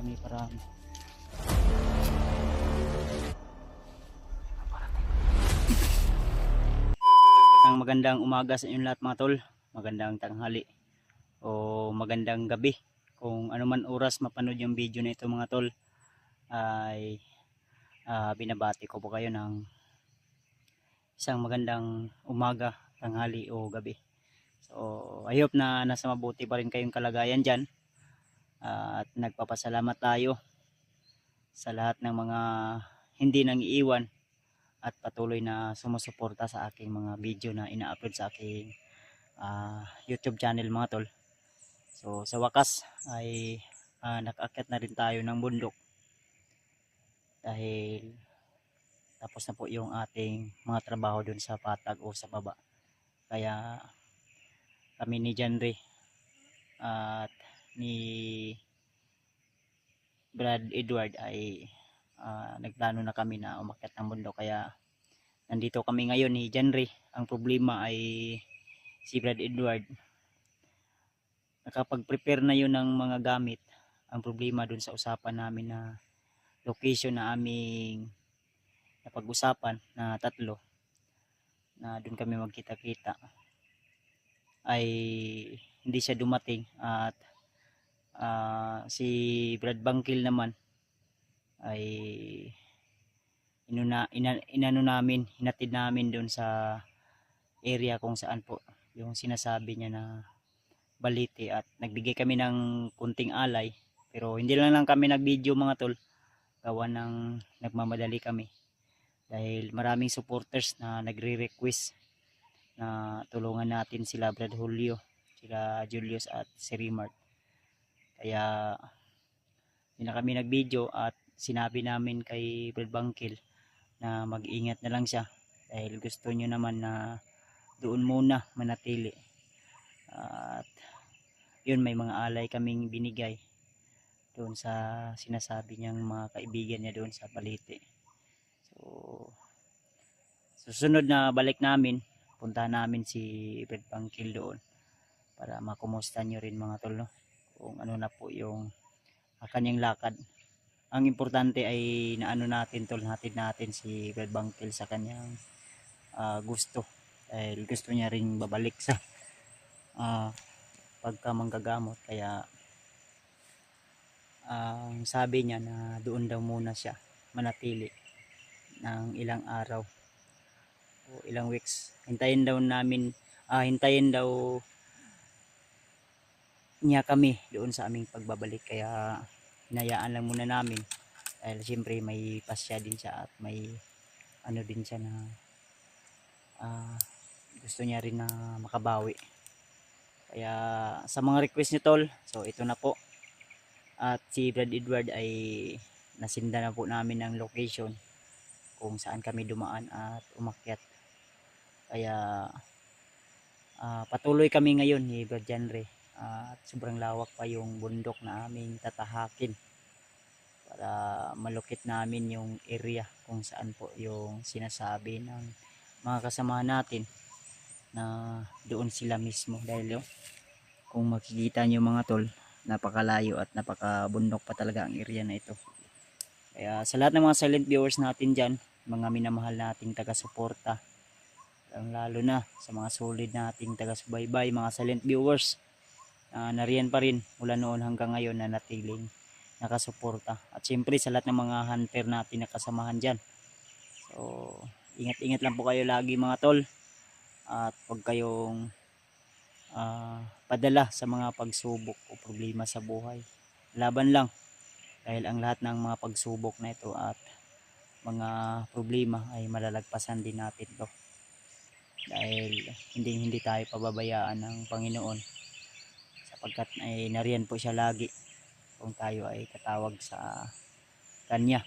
kami para ang magandang umaga sa inyong lahat mga tol, magandang tanghali o magandang gabi kung ano man oras mapanood yung video na ito mga tol. Ay binabati ko po kayo ng isang magandang umaga, tanghali o gabi. So I hope na nasa mabuti pa rin kayong kalagayan dyan, at nagpapasalamat tayo sa lahat ng mga hindi nang iiwan at patuloy na sumusuporta sa aking mga video na ina-upload sa aking YouTube channel mga tol. So sa wakas ay nakaakyat na rin tayo ng bundok dahil tapos na po yung ating mga trabaho dun sa patag o sa baba. Kaya kami ni Janry at ni Brad Edward ay nagplano na kami na umakyat ng bundok. Kaya nandito kami ngayon ni Janry. Ang problema ay si Brad Edward nakapag-prepare na yun ng mga gamit. Ang problema dun sa usapan namin na location na aming napag-usapan na tatlo na dun kami magkita-kita ay hindi siya dumating. At si Brad Bangkil naman ay hinatid namin dun sa area kung saan po yung sinasabi niya na Balite, at nagbigay kami ng kunting alay, pero hindi lang kami nag-video mga tol, gawa ng nagmamadali kami dahil maraming supporters na nagre-request na tulungan natin sila Brad Julio, sila Julius at si Rimart. Kaya hindi na kami nag-video at sinabi namin kay Brad Bangkil na mag-ingat na lang siya dahil gusto nyo naman na doon muna manatili. At yun, may mga alay kaming binigay doon sa sinasabi niyang mga kaibigan niya doon sa Balite. So susunod na balik namin, punta namin si Brad Bangkil doon para makumusta nyo rin mga tol, no? Kung ano na po yung kanyang lakad. Ang importante ay naano natin tol, hatid natin si Brad Bangkil sa kanyang gusto, dahil gusto niya ring babalik sa pagka manggagamot. Kaya ang sabi niya na doon daw muna siya manatili ng ilang araw o ilang weeks. Hintayin daw niya kami doon sa aming pagbabalik. Kaya hinayaan lang muna namin dahil siyempre may pasya din siya at may ano din siya na gusto niya rin na makabawi. Kaya sa mga request niyo tol, so ito na po. At si Brad Edward ay nasinda na po namin ng location kung saan kami dumaan at umakyat. Kaya patuloy kami ngayon ni Brad Janry, at sobrang lawak pa yung bundok na aming tatahakin para malukit namin yung area kung saan po yung sinasabi ng mga kasamahan natin na doon sila mismo. Dahil kung makikita nyo mga tol, napakalayo at napakabundok pa talaga ang area na ito. Kaya sa lahat ng mga silent viewers natin dyan, mga minamahal nating taga-suporta, lalo na sa mga solid nating taga-subaybay, mga silent viewers, nariyan pa rin mula noon hanggang ngayon na natiling nakasuporta. At syempre sa lahat ng mga hunter natin na kasamahan dyan, so ingat-ingat lang po kayo lagi mga tol, at huwag kayong padala sa mga pagsubok o problema sa buhay. Laban lang, dahil ang lahat ng mga pagsubok na ito at mga problema ay malalagpasan din natin to, dahil hindi tayo pababayaan ng Panginoon, sapagkat ay nariyan po siya lagi kung tayo ay tatawag sa kanya.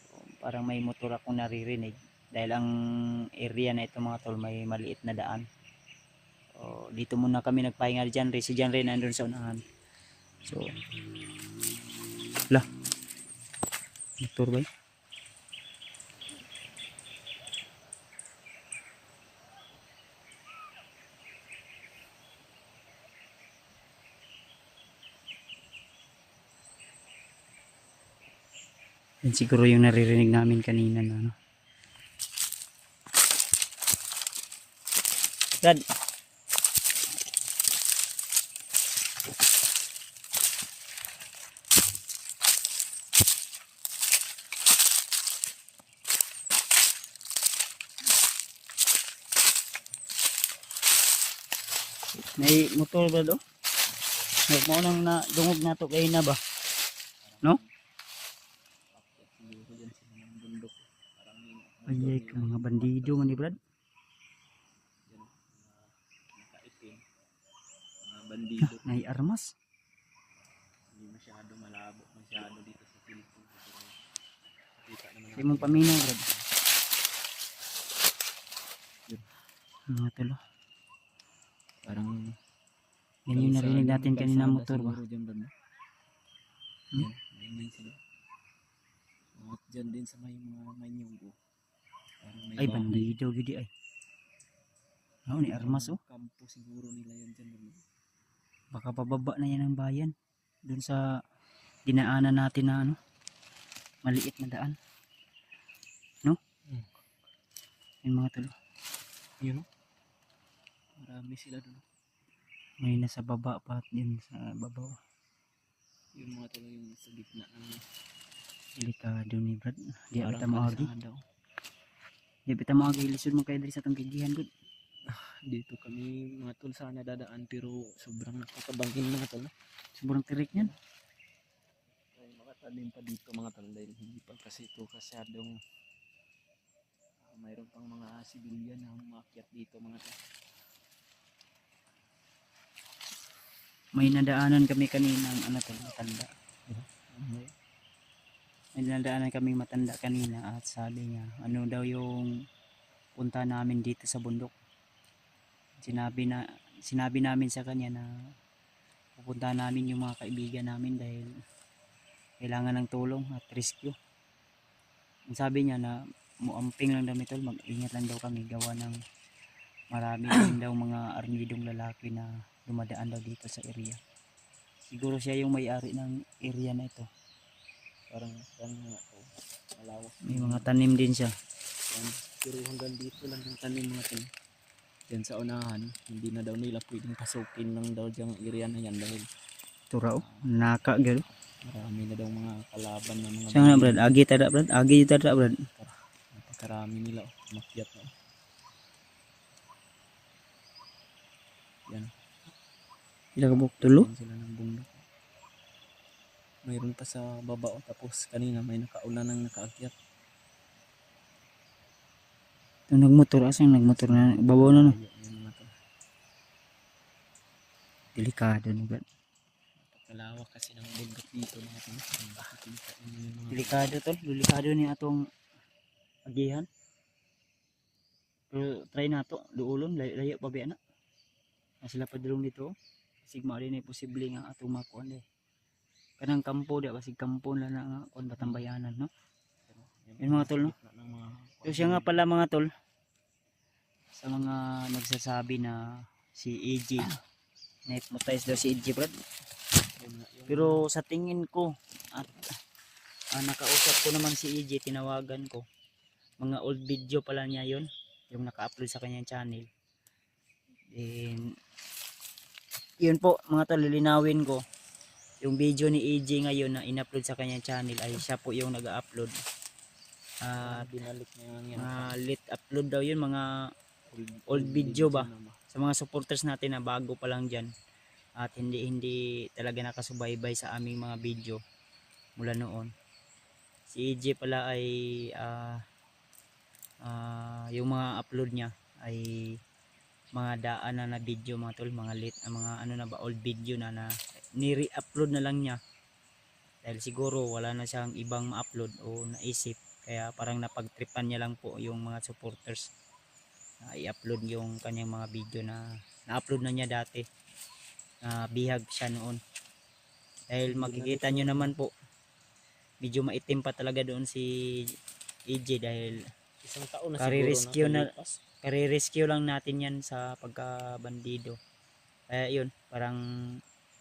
So, parang may motor akong naririnig dahil ang area na ito mga tol may maliit na daan. So, dito muna kami nagpahinga dyan. Si Janry nandun sa unahan. So motor ba? Yan siguro yung naririnig namin kanina na ano. Brad, may motor ba do? Mo nang na dungog na to kay na ba? No? Ay, ka mga bandido man ni Brad. Mga bandido. May armas. Hindi masyado malabo masyado dito sa Philippines. Kita naman Hindi mong paminaw, Brad. Mga tulo. parang Yan yung narinig natin kanina motor ba? Dyan, Brad, no? Hmm? Yan, may sila. At dyan din sa may mga manyugo. Ay, bandido gidi ay. Ano ni armas oh. Kampo siguro nila yan dyan, Brad. Baka pababa na yan ang bayan. Doon sa dinaanan natin na ano. Maliit na daan. No? Yung mga tulo. Yun, no? Marami sila doon. May nasa baba pa at din sa babaw. Yung mga tuloy yung sa gitna ng Delikado ni Brad. Di parang kita maagi. kalsada, oh. Di kita maagi. Lisod mo kayo diri sa itong kigihan Brad. Dito kami mga tol sana dadaan pero sobrang nakakabangin mga tol. Sobrang tirik yan. Ay, makatalim pa dito mga tol dahil hindi pa kasi ito kasyadong mayroon pang mga sibilyan na umakyat dito mga tol. May nadaanan kami kanina ano to, matanda. May nadaanan kaming matanda kanina at sabi niya ano daw yung punta namin dito sa bundok. Sinabi namin sa kanya na pupunta namin yung mga kaibigan namin dahil kailangan ng tulong at rescue. Ang sabi niya na muamping lang daw ito, mag-ingat lang daw kami gawa ng marami din daw mga armidong lalaki na dumadaan daw dito sa area. Siguro siya yung may-ari ng area na ito. Parang malawak. May mga tanim din siya. Pero hanggang dito lang yung tanim mga tol. Yan sa unahan, hindi na daw nila pwedeng pasukin ng daw diyang area na yan dahil Turao, naka garo. marami na daw mga kalaban na mga Siya nga Brad, agi tada Brad, agi tada Brad. napakarami nila, umakyat na. Yan. Sila kabuk tulo. Yan sila ng bundok. Mayroon pa sa baba o tapos kanina may nakaulan ng nakaakyat. Ito nagmotor, asang nagmotor na, babaw na no. Yan mga tol. Delikado ni Brad. Kalawak kasi ng bundok dito mga tol. Makikita ninyo yung mga Delikado tol, delikado ni atong agihan. Pero try na to, duulon, layo pa ba na. Sila padulong dito. Sigma rin ay posible nga atong makuan eh. Kanang kampo di basig kampo na nga kon batambayanan no. Yun mga tol no. So siya nga pala mga tol sa mga nagsasabi na si EJ na-hypnotize daw si EJ Brad. Pero sa tingin ko at nakausap ko naman si EJ, tinawagan ko. Mga old video pala niya yon, yung naka-upload sa kanyang channel. Then yun po mga tol, lilinawin ko. Yung video ni EJ ngayon na in-upload sa kanyang channel ay siya po yung nag-upload. binalik na yan. Late upload daw yun, mga old video ba? Sa mga supporters natin na bago pa lang dyan. At hindi talaga nakasubaybay sa aming mga video mula noon. Si EJ pala ay yung mga upload niya ay mga daan na video mga tol, mga late, mga ano na ba, old video na ni-re-upload na lang niya dahil siguro wala na siyang ibang ma-upload o naisip, kaya parang napagtripan niya lang po yung mga supporters na i-upload yung kanyang mga video na na-upload na niya dati. Bihag siya noon dahil makikita nyo naman po medyo maitim pa talaga doon si EJ dahil Isang taon na kare-rescue siguro na, nakalipas. kare-rescue lang natin yan sa pagkabandido. Kaya yun, parang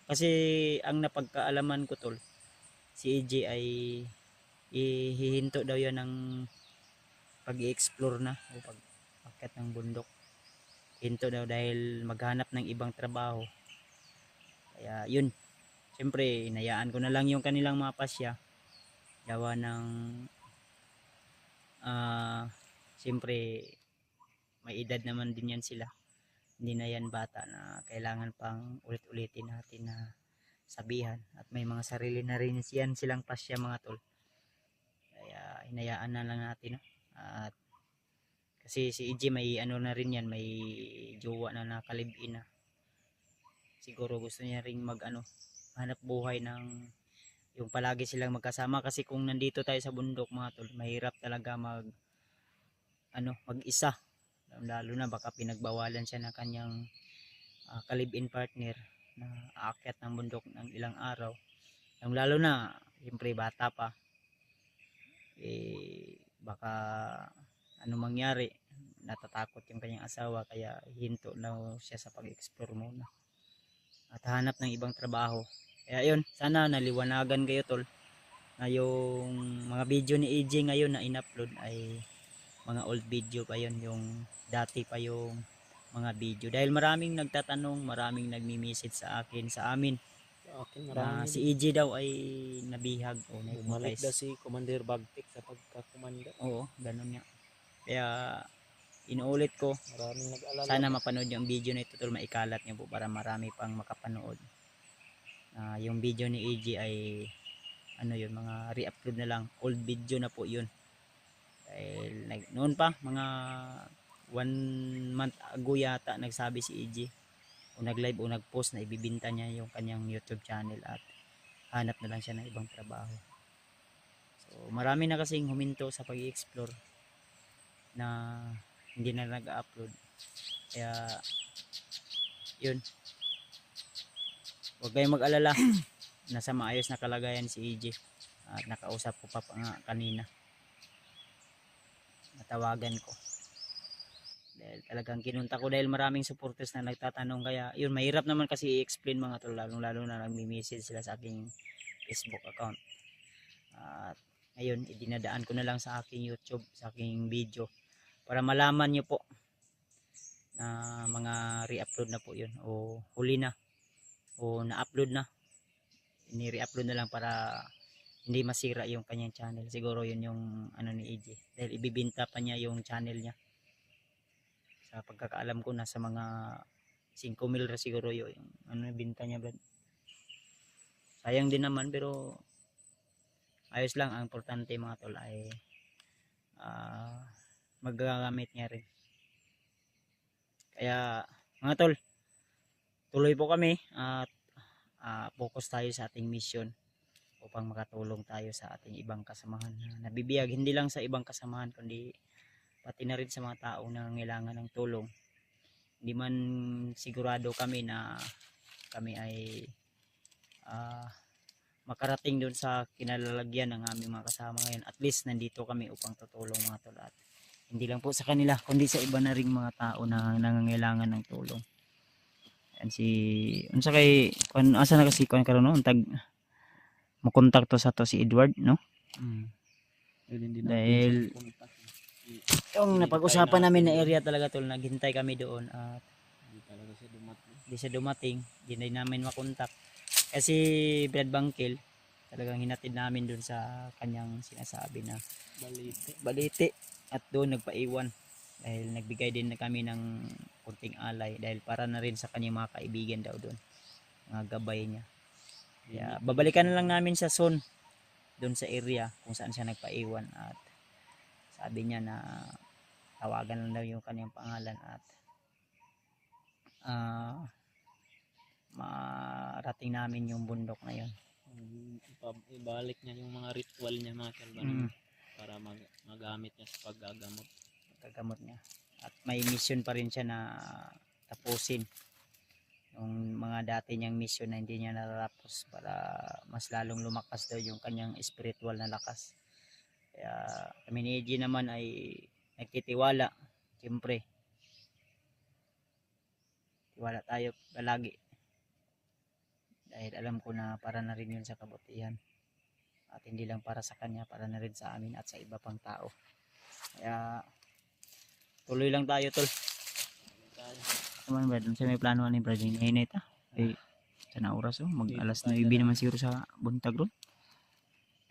kasi ang napagkaalaman ko tol, si EJ ay ihihinto daw yan ng pag-i-explore na o pag-akyat ng bundok. Hinto daw dahil maghanap ng ibang trabaho. Kaya yun, siyempre inayaan ko na lang yung kanilang mga pasya. Gawa ng siyempre may edad naman din yan sila. Hindi na yan bata na kailangan pang ulit-ulitin natin na sabihan. At may mga sarili na rin yan silang pasya mga tol. Kaya hinayaan na lang natin. No? At kasi si EJ may ano na rin yan, may jowa na nakalibin na. Siguro gusto niya ring hanap buhay ng yung palagi silang magkasama kasi kung nandito tayo sa bundok mga tol, mahirap talaga mag-isa. Lalo na baka pinagbawalan siya ng kanyang ka-live-in partner na aakyat ng bundok ng ilang araw. Lalo na, siyempre bata pa. Baka mangyari, natatakot yung kanyang asawa kaya hinto na siya sa pag-explore muna. At hanap ng ibang trabaho. Kaya yun, sana naliwanagan kayo tol na yung mga video ni EJ ngayon na in-upload ay mga old video pa yun, yung dati pa yung mga video. Dahil maraming nagtatanong, maraming nagmi-message sa amin na si EJ daw ay nabihag o Bumalik daw naiputay. si Commander Bagtik sa pagkakomanda. Oo, ganun nga. Kaya inuulit ko, Maraming nag-alala. sana mapanood yung video na ito tol, maikalat nyo po para marami pang makapanood. Yung video ni EJ ay yun, mga re-upload na lang, old video na po yun. Dahil noon pa, mga 1 month ago yata nagsabi si EJ o nag-live o nag-post na ibibinta niya yung kanyang YouTube channel at hanap na lang siya ng ibang trabaho. So marami na kasing huminto sa pag-i-explore na hindi na nag-upload. Kaya yun, huwag kayong mag-alala. Nasa maayos na kalagayan si EJ at nakausap ko pa nga kanina, natawagan ko dahil talagang kinunta ko dahil maraming supporters na nagtatanong. Kaya yun, mahirap naman kasi i-explain mga tol, lalo na nagmi-message sila sa aking Facebook account. At ngayon idinadaan ko na lang sa aking YouTube, sa aking video para malaman nyo po na mga re-upload na po yun o huli na o na-upload na, ni-re-upload na lang para hindi masira yung kanyang channel. Siguro yun yung ni EJ dahil ibibinta pa niya yung channel niya. Sa pagkakaalam ko nasa mga 5 mil siguro yun yung binta niya. Sayang din naman pero ayos lang. Ang importante mga tol ay magagamit niya rin. Kaya mga tol, tuloy po kami at focus tayo sa ating mission upang makatulong tayo sa ating ibang kasamahan na nabibiyag, hindi lang sa ibang kasamahan kundi pati na rin sa mga taong nangangailangan ng tulong. Hindi man sigurado kami na kami ay makarating doon sa kinalalagyan ng aming mga kasama ngayon. At least nandito kami upang tutulong mga tol, at hindi lang po sa kanila kundi sa iba na ring mga tao na nangangailangan ng tulong. Yan unsa kay asa na kasi karon no tag makontakto sa to si Edward no. Dahil yung napag-usapan namin na area talaga tol, naghintay kami doon at hindi siya dumating, hindi namin makontak kasi Brad Bangkil talagang hinatid namin doon sa kanyang sinasabi na balite at doon nagpaiwan dahil nagbigay din na kami ng kunting alay dahil para na rin sa kanyang mga kaibigan daw doon, mga gabay niya. Kaya babalikan na lang namin sa zone doon sa area kung saan siya nagpaiwan at sabi niya na tawagan lang daw yung kanyang pangalan at marating namin yung bundok na yun. Ibalik niya yung mga ritual niya mga kalba para magamit niya sa paggagamot niya. At may mission pa rin siya na tapusin yung mga dati niyang mission na hindi niya natatapos para mas lalong lumakas daw yung kanyang spiritual na lakas. Kaya kami ni EJ naman ay nagtitiwala. Siyempre tiwala tayo palagi dahil alam ko na para na rin yun sa kabutihan At hindi lang para sa kanya, para na rin sa amin at sa iba pang tao. Kaya tuloy lang tayo tol. Naman ba dun sa may plano ni Brad yung init eh sana oras mag alas 9 naman siguro sa buntag ron.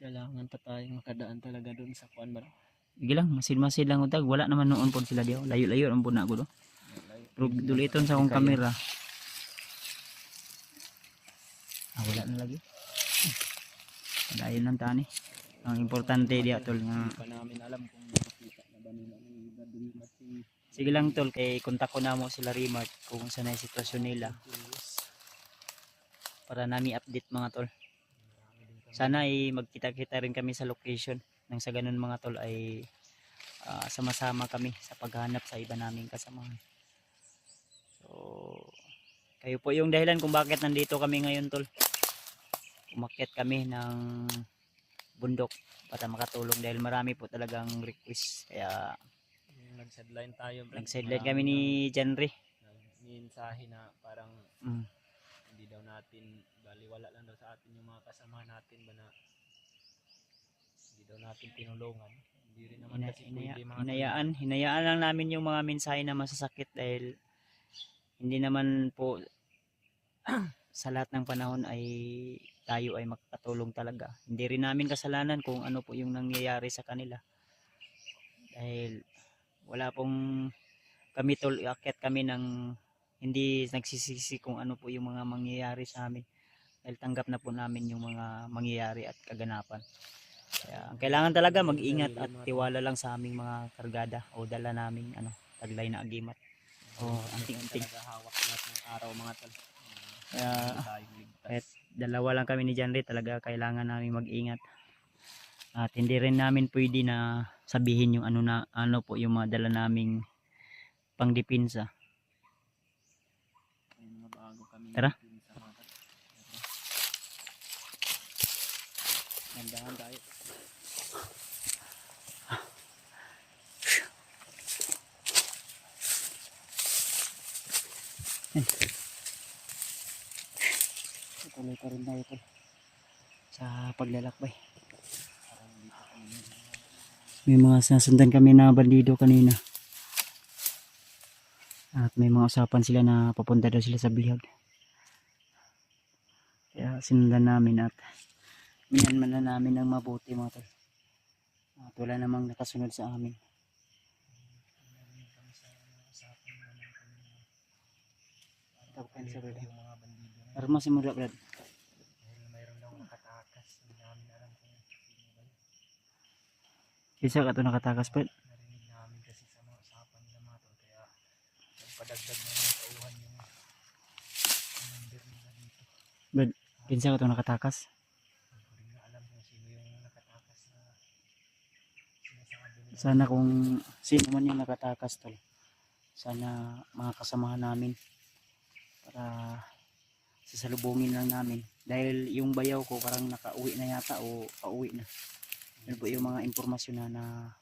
Kailangan pa tayong makadaan talaga doon sa kuan ba. Sige lang, masid-masid lang utag, wala naman noon po sila diyo, layo-layo ang puna ko do. Pero duliton sa akong kamera. Wala na lagi. Padayon lang tani. Ang importante diya tol nga Hindi pa namin alam kung makikita na ba nila ng iba din si sige lang tol, kay kontak ko na mo sila Remart kung saan ay sitwasyon nila para nami update mga tol. Sana ay magkita-kita rin kami sa location nang sa ganun mga tol ay sama-sama kami sa paghanap sa iba naming kasamahan. So kayo po yung dahilan kung bakit nandito kami ngayon tol. Umakyat kami ng bundok para makatulong dahil marami po talagang request. Kaya nag-sideline tayo. nag-sideline kami ni Janry. Mensahe na parang hindi daw natin baliwala lang daw sa atin yung mga kasama natin ba na hindi daw natin tinulungan. Hindi rin naman kasi pwede mga hinayaan lang namin yung mga mensahe na masasakit dahil hindi naman po sa lahat ng panahon ay tayo ay makakatulong talaga. Hindi rin namin kasalanan kung ano po yung nangyayari sa kanila. Dahil wala pong kami tol, iakyat kami ng hindi nagsisisi kung ano po yung mga mangyayari sa amin. Dahil tanggap na po namin yung mga mangyayari at kaganapan. Kaya ang kailangan talaga mag-ingat at tiwala lang sa aming mga kargada o dala naming taglay na agimat. Anting-anting. hawak lahat ng araw mga tol. Kaya kahit dalawa lang kami ni Janry, talaga kailangan namin mag-ingat. At hindi rin namin pwede na sabihin yung ano po yung mga dala naming pangdepensa. Tara. Nandahan tayo. Tuloy pa rin tayo sa paglalakbay. May mga sinasundan kami na bandido kanina. At may mga usapan sila na papunta daw sila sa Bihag. Kaya sinundan namin at minanman na namin ng mabuti mga tol. At wala namang nakasunod sa amin. Tawagan sa brad. Armas mo brad. Mayroon daw nakatakas. Hindi namin alam kung Isa ka to nakatakas brad. narinig namin kasi sa mga usapan nila mga tol. Kaya nagpadagdag na mga tauhan yung number nila dito. Brad, pinsa ka to nakatakas. Hindi rin na alam kung sino yung nakatakas na sinasabi nila. Sana kung sino man yung nakatakas tol. Sana mga kasamahan namin para sasalubungin lang namin. Dahil yung bayaw ko parang nakauwi na yata o pauwi na. Yun po yung mga impormasyon na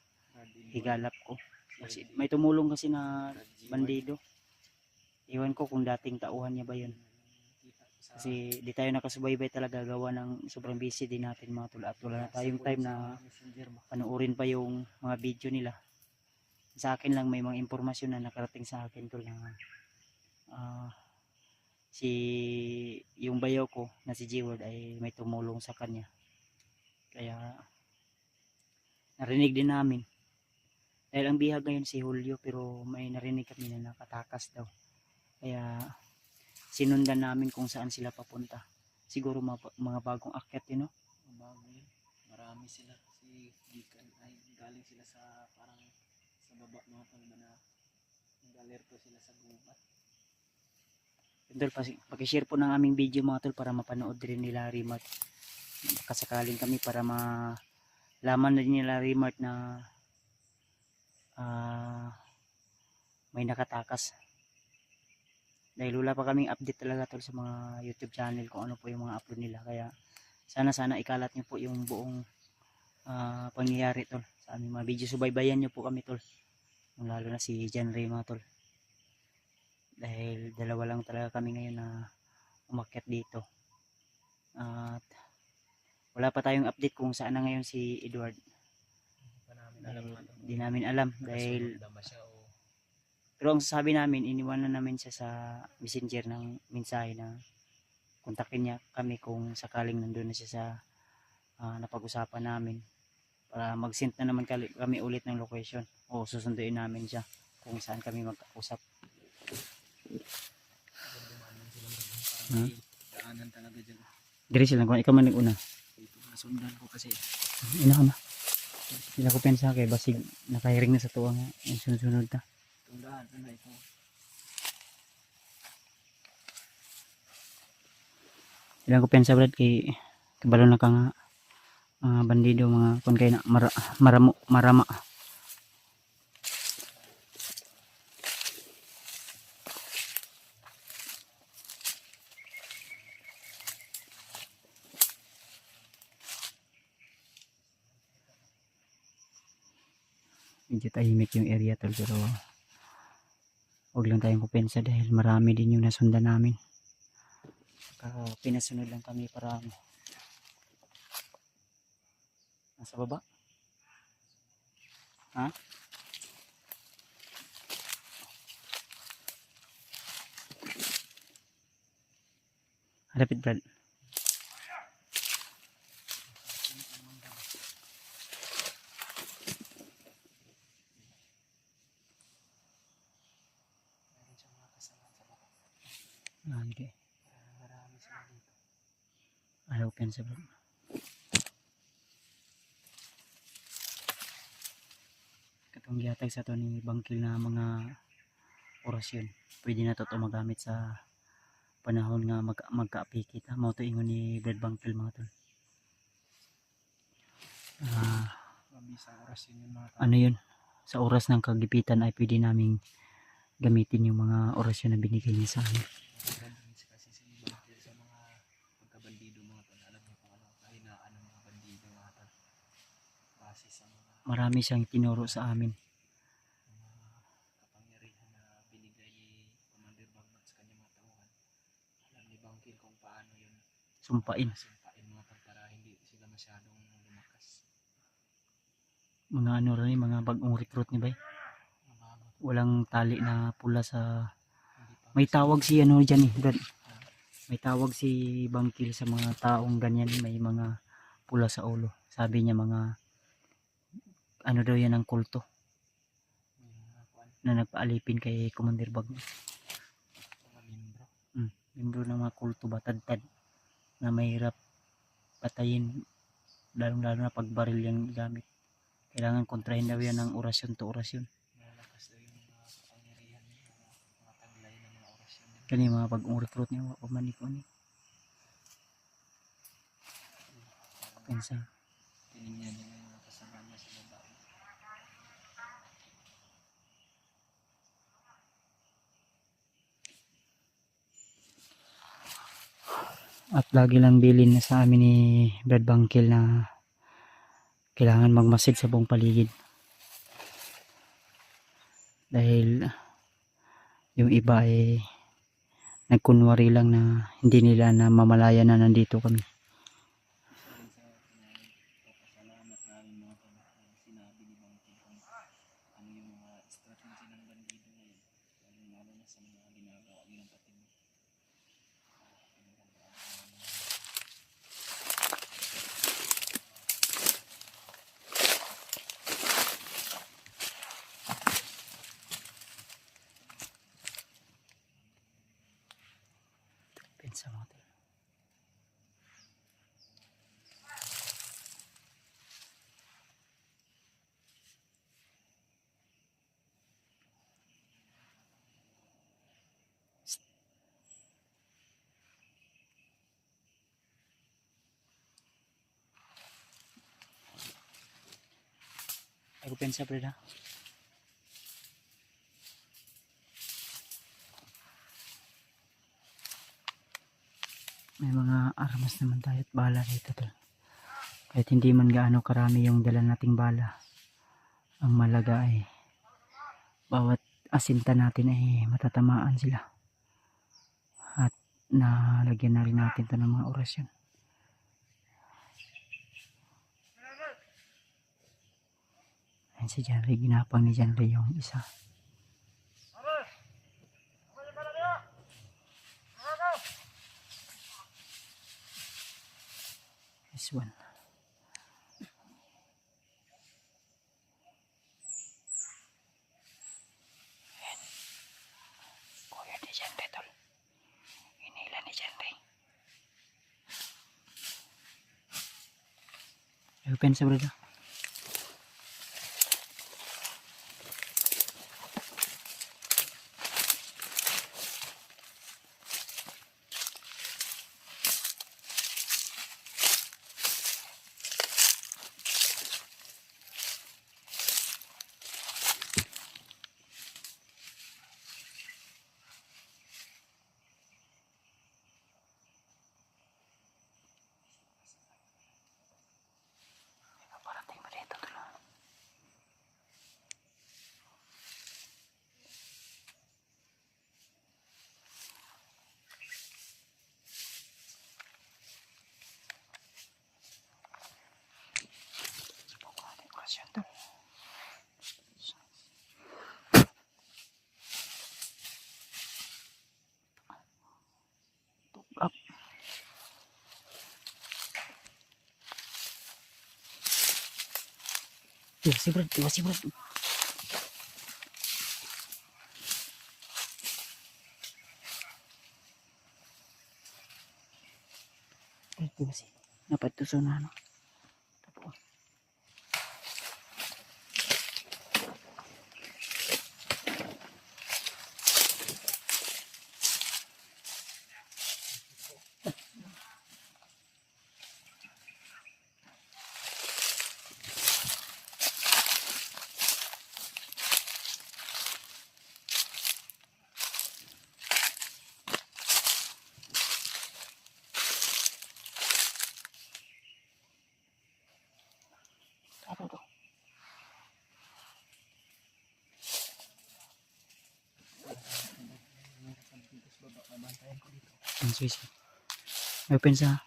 higalap ko. Kasi may tumulong kasi na bandido. Iwan ko kung dating tauhan niya ba yun. Kasi di tayo nakasubaybay talaga gawa ng sobrang busy din natin mga tol. At wala na tayong time na panoorin pa yung mga video nila. Sa akin lang may mga impormasyon na nakarating sa akin tol na si yung bayaw ko na si G-Word ay may tumulong sa kanya. Kaya narinig din namin. Dahil ang bihag ngayon si Julio pero may narinig kami na nakatakas daw. Kaya sinundan namin kung saan sila papunta. Siguro mga bagong akyat yun, no? Bago yun. Marami sila kasi ay galing sila sa parang sa baba mga tol na nag-alerto sila sa gubat. Tol, pakishare po ng aming video mga tol para mapanood rin nila Remart. Kasakaling kami para malaman na din nila Remart na may nakatakas. Dahil wala pa kaming update talaga tol sa mga YouTube channel kung ano po yung mga upload nila. Kaya sana ikalat nyo po yung buong pangyayari tol sa aming mga video. Subaybayan nyo po kami tol. Lalo na si Janry mga tol. Dahil dalawa lang talaga kami ngayon na umakyat dito. At wala pa tayong update kung saan na ngayon si Edward. Hindi pa namin alam mga tol. Di namin alam dahil Nakasunod na ba siya o pero ang sabi namin, iniwanan namin siya sa messenger ng mensahe na kontakin niya kami kung sakaling nandun na siya sa napag-usapan namin para mag-send na naman kami ulit ng location o susunduin namin siya kung saan kami mag-usap. dumaan lang sila bro. Parang Ha? may daanan talaga dyan. Diri sila kung ikaw man nag-una. Dito nasundan ko kasi. Ina ka na. Sila ko pensa kay basig nakahiring na sa tuwa nga ang sunod-sunod ta. Itong daan, ano ito? Sila ko pensa brad kay kabalo na ka nga mga bandido mga kun kay na marama. Medyo tahimik yung area tol pero huwag lang tayong kupensa dahil marami din yung nasundan namin. Pinasunod lang kami para nasa baba. Ha? Rapid Brad. Meron siyang mga kasama sa baba. Okay. Marami sila dito. Ayaw pensa Brad. Katong gihatag sa to ni Bangkil na mga orasyon. Pwede na to magamit sa panahon nga magkaapi kita. Mao to ingon ni Brad Bangkil mga tol. Mabisang oras yun yung mga tao. Ano yun? Sa oras ng kagipitan ay pwede naming gamitin yung mga orasyon na binigay niya sa amin. Nag-advance kasi si Bangkil sa mga pagkabandido mga tol. Alam niyo kung ano kahinaan ng mga bandido mga tol. Base sa mga Marami siyang tinuro sa amin. kapangyarihan na binigay ni Commander Bagnot sa kanyang mga tauhan. Alam ni Bangkil kung paano yun Sumpain. sumpain mga tol para hindi sila masyadong lumakas. Mga ano rin, mga bagong recruit ni Bay. Mababot. Walang tali na pula sa... Hindi pa May tawag si ano dyan eh, Brad. May tawag si Bangkil sa mga taong ganyan. May mga pula sa ulo. Sabi niya mga... Ano daw yan ang kulto may mga kuwan, na nagpaalipin kay Commander Bagnot. mga membro. Membro ng mga kulto batad-tad na mahirap patayin. Lalong-lalo na pagbaril yung gamit. Kailangan kontrahin daw yan ng orasyon to orasyon. Malakas daw yung mga kapangyarihan, mga taglay ng mga orasyon. Kani mga bagong recruit niya. Pamanik ko ni. Pensa. Tinignan niya yung mga kasama niya sa baba. At lagi lang bilin na sa amin ni Brad Bangkil na kailangan magmasid sa buong paligid. Dahil yung iba ay nagkunwari lang na hindi nila na mamalaya na nandito kami. Isa rin sa papasalamat namin mga tol, sinabi ni Bangkil kung ano yung mga strategy ng bandido ngayon. Lalo na sa mga ginagawa nilang patid. Pensa mo ito. Ako pensa Brad ha. May mga armas naman tayo at bala dito tol. Kahit hindi man gaano karami yung dala nating bala. Ang malaga ay bawat asinta natin ay matatamaan sila. At nalagyan na rin natin ito ng mga orasyon. Si John Ray, ginapang ni John Ray yung isa. This one. Ayan. Kuya ni John Ray, tol. Hinila ni John Ray. Open sa brother. Parating ba dito tol? Orasyon tol. Up. Tiwa si Brad. Tiwa si. Dapat ito sa ano. Tapos. Ano to? Ang Swiss. Open sa.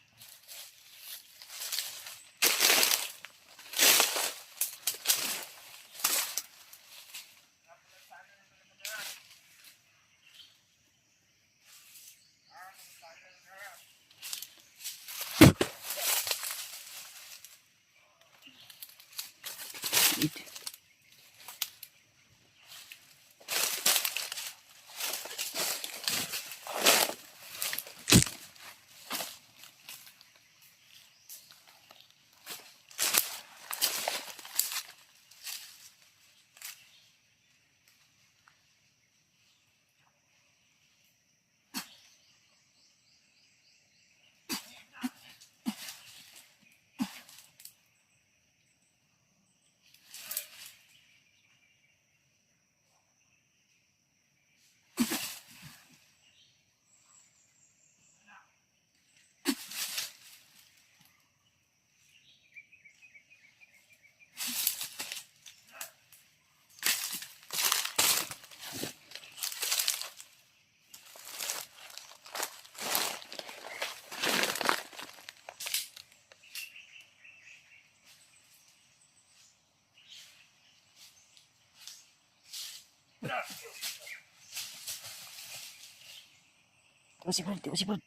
Tiwa si Brad.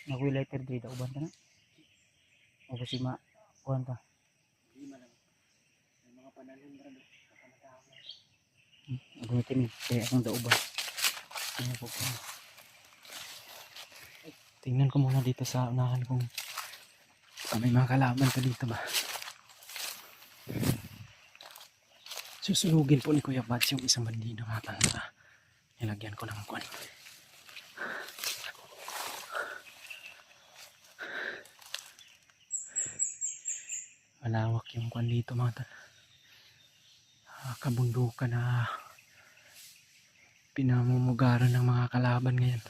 Nakuha lighter grade uban ta na. O kasi kuan ta. Lima lang. May mga panalin ba rin? Gamitin ni kaya akong dauban. Tingnan ko. Tingnan ko muna dito sa unahan kung may mga kalaman pa dito ba. Susunugin po ni Kuya Bats yung isang bandino mga tanda. Nilagyan ko ng kuwan. Malawak yung kuwan dito mga tanda. kabundukan na pinamumugaran ng mga kalaban ngayon.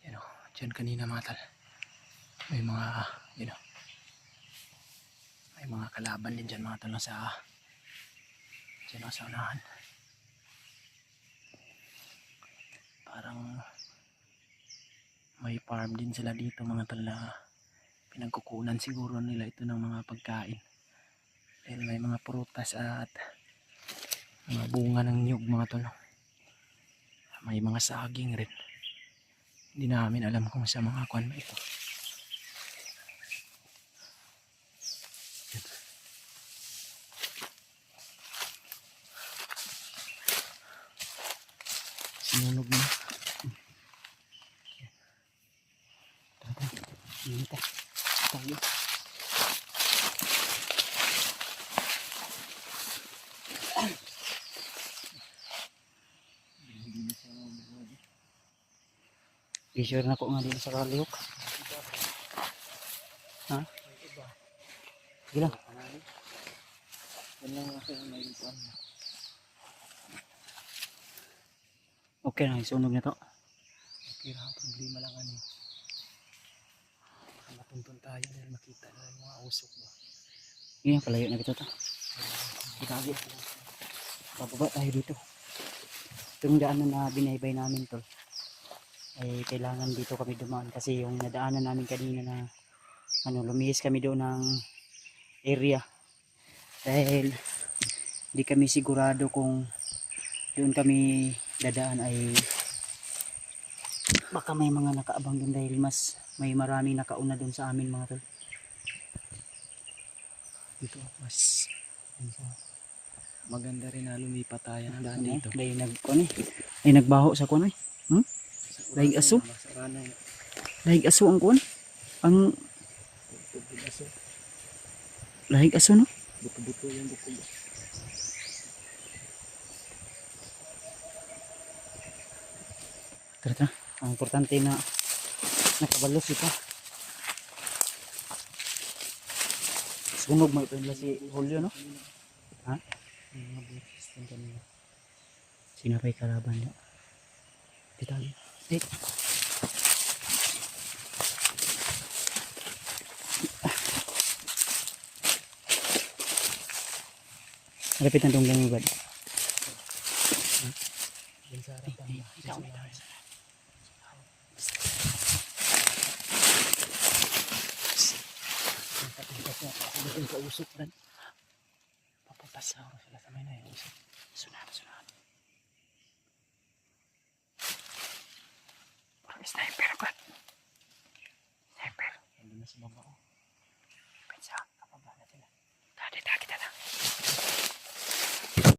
Yan o, dyan kanina mga tal. May mga, yun o, may mga kalaban din dyan mga tal sa dyan o, sa unahan. Parang may farm din sila dito mga tal na pinagkukunan siguro nila ito ng mga pagkain. Dahil may mga prutas at mga bunga ng niyog mga tol. May mga saging rin. Hindi namin alam kung sa mga kwan ba ito. Sinunog na. Init ah. Tayo. I-share na ko nga din sa kalihok. Ha? Sige lang. Yan lang kasi may kwan. Okay na, isunog na to. Okay lang, problema lang ano. Matuntun tayo dahil makita na yung mga usok ba. Yan, palayo na kita to. Itagi. Bababa tayo dito. Itong daanan na binaybay namin tol. Ay kailangan dito kami dumaan kasi yung nadaanan namin kanina na lumihis kami doon ng area dahil hindi kami sigurado kung doon kami dadaan ay baka may mga nakaabang doon dahil mas may maraming nakauna doon sa amin mga tol. Dito mas maganda rin na lumipat tayo ng daan Ano, dito. dahil ay nagbaho sa kuno eh. Dahil aso. Dahil aso ang kuan. Ang lahig aso no? Buto-buto yung buko. Tara. Ang importante na nakabalos ito. Sunog mo ito nila si Julio no? Ha? Mabilis din kanina. Sinapay kalaban niya. Dito. Eh. Malapit na tunggang ibad. Yan sa harapan ba? Ikaw. Yung kausok rin. Papapasaro sila sa may na yung usok. Sunod. Parang sniper ba? Sniper. Nandun na sa baba.